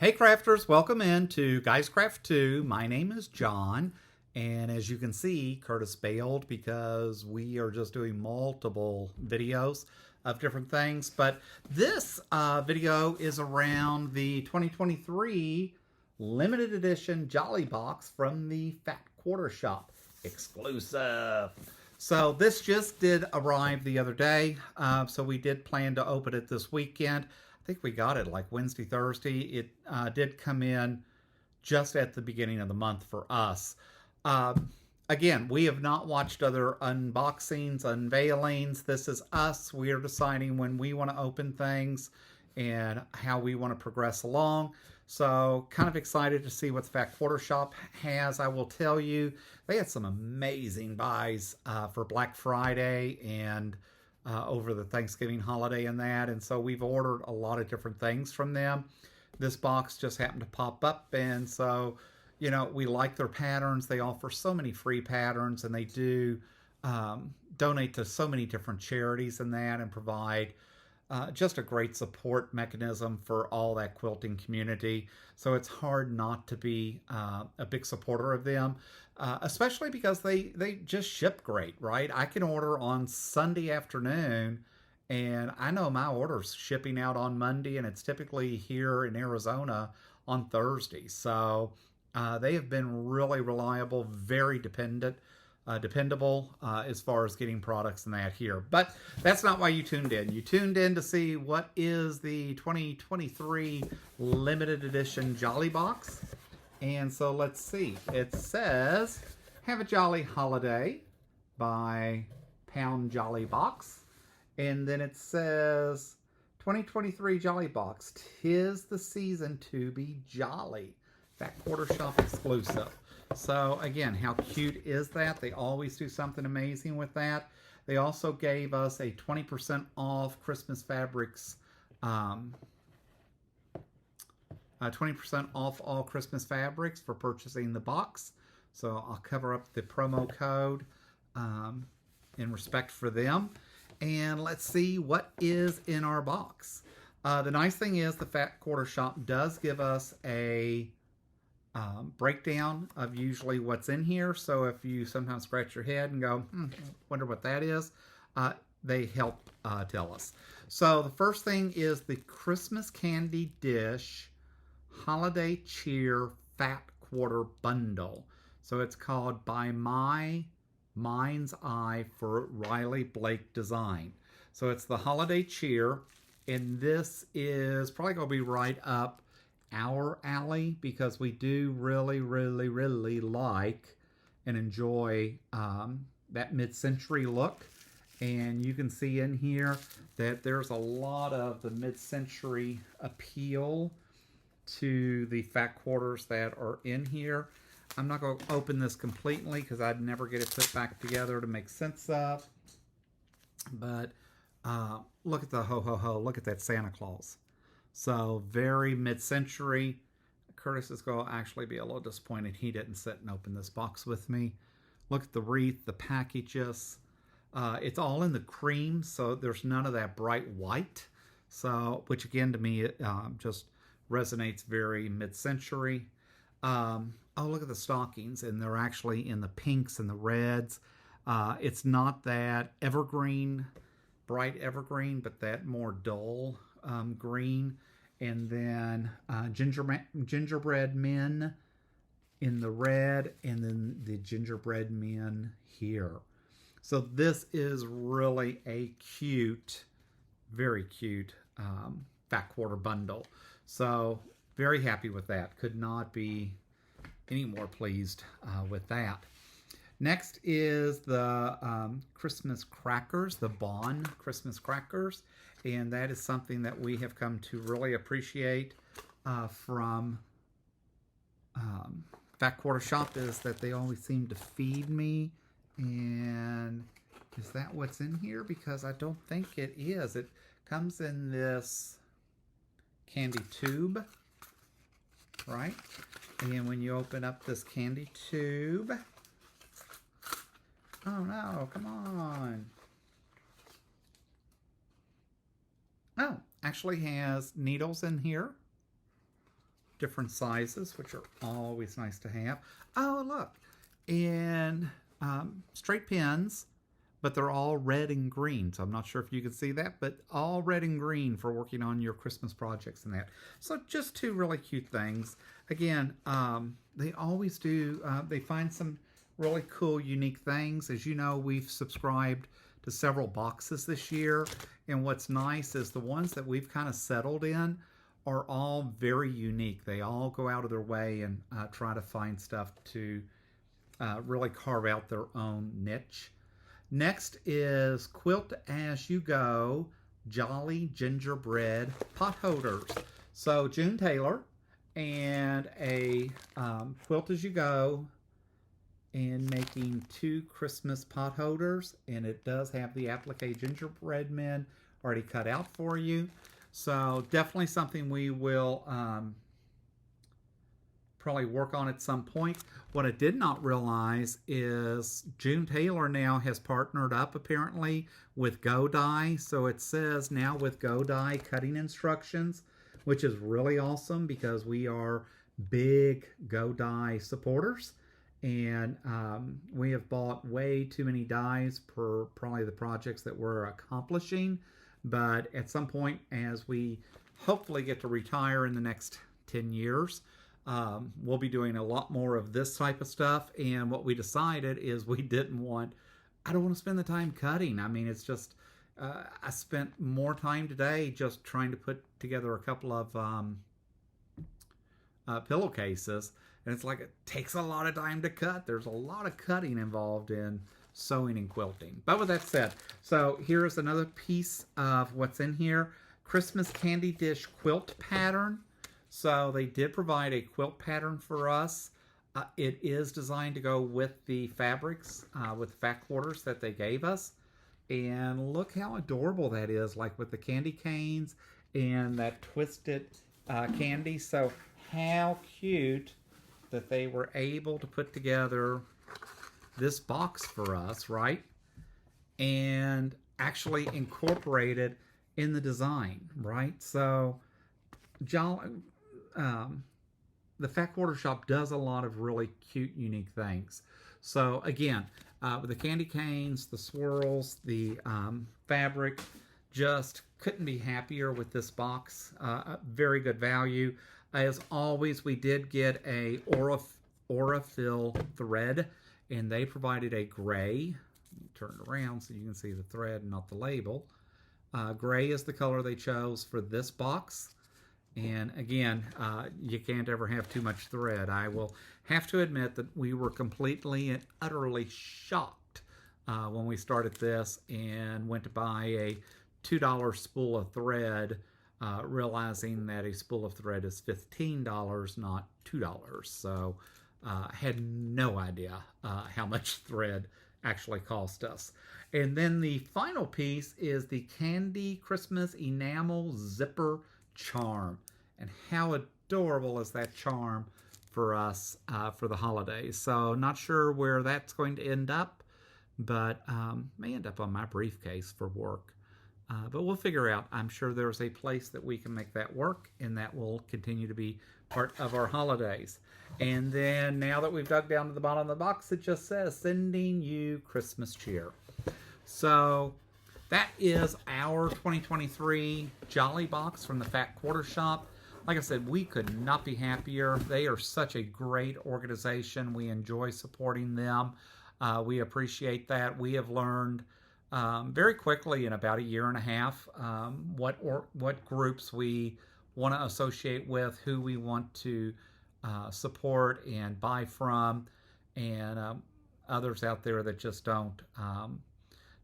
Hey crafters, welcome in to Guys Craft 2. My name is John, and as you can see, Curtis bailed because we are just doing multiple videos of different things. But this video is around the 2023 limited edition Jolly Box from the Fat Quarter Shop exclusive. So this just did arrive the other day, so we did plan to open it this weekend. I think we got it like Wednesday, Thursday. It did come in just at the beginning of the month for us. Again, we have not watched other unboxings, unveilings. This is us. We are deciding when we want to open things and how we want to progress along. So kind of excited to see what the Fat Quarter Shop has. I will tell you, they had some amazing buys for Black Friday and over the Thanksgiving holiday and that. And so we've ordered a lot of different things from them. This box just happened to pop up. And so, you know, we like their patterns. They offer so many free patterns, and they do donate to so many different charities and that, and provide just a great support mechanism for all that quilting community. So it's hard not to be a big supporter of them, especially because they just ship great, right? I can order on Sunday afternoon, and I know my order's shipping out on Monday, and it's typically here in Arizona on Thursday. So they have been really reliable, very dependable as far as getting products and that here. But that's not why you tuned in. You tuned in to see what is the 2023 limited edition Jolly Box. And so let's see. It says, "Have a Jolly Holiday" by Pound Jolly Box. And then it says, "2023 Jolly Box. 'Tis the season to be jolly." Fat Quarter Shop exclusive. So again, how cute is that? They always do something amazing with that. They also gave us a 20% off Christmas fabrics, 20% off all Christmas fabrics for purchasing the box. So I'll cover up the promo code in respect for them. And let's see what is in our box. The nice thing is the Fat Quarter Shop does give us a breakdown of usually what's in here. So if you sometimes scratch your head and go, wonder what that is, they help tell us. So the first thing is the Christmas Candy Dish Holiday Cheer Fat Quarter Bundle. So it's called By My Mind's Eye for Riley Blake Design. So it's the Holiday Cheer, and this is probably going to be right up our alley because we do really like and enjoy that mid-century look. And you can see in here that there's a lot of the mid-century appeal to the fat quarters that are in here. I'm not going to open this completely because I'd never get it put back together to make sense of. But look at the ho. Look at that Santa Claus. So very mid-century. Curtis is going to actually be a little disappointed he didn't sit and open this box with me. Look at the wreath, the packages. It's all in the cream, so there's none of that bright white. So, which again to me just resonates very mid-century. Oh, look at the stockings, and they're actually in the pinks and the reds. It's not that evergreen, bright evergreen, but that more dull green. And then gingerbread men in the red, and then the gingerbread men here. So this is really a cute, very cute fat quarter bundle. So very happy with that. Could not be any more pleased with that. Next is the Christmas crackers, the Bon Christmas crackers. And that is something that we have come to really appreciate from Fat Quarter Shop, is that they always seem to feed me. And is that what's in here? Because I don't think it is. It comes in this candy tube, right? And when you open up this candy tube, oh no, come on. Oh, actually has needles in here different sizes, which are always nice to have. Oh, look, and straight pins, but they're all red and green. So I'm not sure if you can see that, but all red and green for working on your Christmas projects and that. So just two really cute things. Again, they always do, they find some really cool, unique things. As you know, we've subscribed to several boxes this year. And what's nice is the ones that we've kind of settled in are all very unique. They all go out of their way and try to find stuff to really carve out their own niche. Next is Quilt As You Go Jolly Gingerbread Pot Holders. So June Taylor and a Quilt As You Go and making 2 Christmas pot holders, and it does have the applique gingerbread men already cut out for you. So definitely something we will probably work on at some point. What I did not realize is June Taylor now has partnered up apparently with Go Die. So it says now with Go Die cutting instructions, which is really awesome because we are big Go Die supporters. And we have bought way too many dies per probably the projects that we're accomplishing. But at some point, as we hopefully get to retire in the next 10 years, we'll be doing a lot more of this type of stuff. And what we decided is we didn't want, I don't want to spend the time cutting. I mean, it's just, I spent more time today just trying to put together a couple of pillowcases. And it's like it takes a lot of time to cut. There's a lot of cutting involved in sewing and quilting. But with that said, so here's another piece of what's in here. Christmas candy dish quilt pattern. So they did provide a quilt pattern for us. It is designed to go with the fabrics, with the fat quarters that they gave us. And look how adorable that is, like with the candy canes and that twisted candy. So how cute that they were able to put together this box for us, right? And actually incorporate it in the design, right? So the Fat Quarter Shop does a lot of really cute, unique things. So again, with the candy canes, the swirls, the fabric, just couldn't be happier with this box. Very good value. As always, we did get a Aurifil thread, and they provided a gray. Turn it around so you can see the thread, not the label. Gray is the color they chose for this box. And again, you can't ever have too much thread. I will have to admit that we were completely and utterly shocked when we started this and went to buy a $2 spool of thread, realizing that a spool of thread is $15, not $2. So I had no idea how much thread actually cost us. And then the final piece is the Candy Christmas Enamel Zipper Charm. And how adorable is that charm for us for the holidays. So not sure where that's going to end up, but may end up on my briefcase for work. But we'll figure out. I'm sure there's a place that we can make that work, and that will continue to be part of our holidays. And then now that we've dug down to the bottom of the box, it just says, sending you Christmas cheer. So that is our 2023 Jolly Box from the Fat Quarter Shop. Like I said, we could not be happier. They are such a great organization. We enjoy supporting them. We appreciate that. We have learned very quickly in about a year and a half what groups we want to associate with, who we want to support and buy from, and others out there that just don't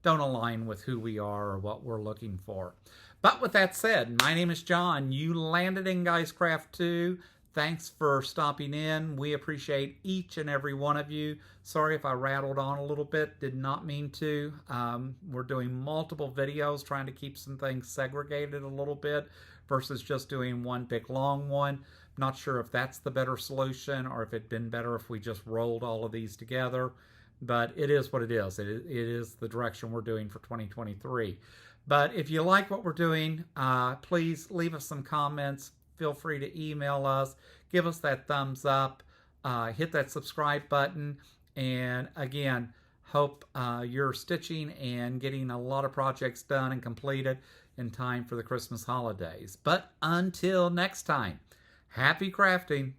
align with who we are or what we're looking for. But with that said, my name is John. You landed in Guys Craft 2. Thanks for stopping in. We appreciate each and every one of you. Sorry if I rattled on a little bit. Did not mean to. We're doing multiple videos, trying to keep some things segregated a little bit versus just doing one big long one. Not sure if that's the better solution or if it'd been better if we just rolled all of these together. But it is what it is. It is the direction we're doing for 2023. But if you like what we're doing, please leave us some comments. feel free to email us, give us that thumbs up, hit that subscribe button, and again, hope you're stitching and getting a lot of projects done and completed in time for the Christmas holidays. But until next time, happy crafting!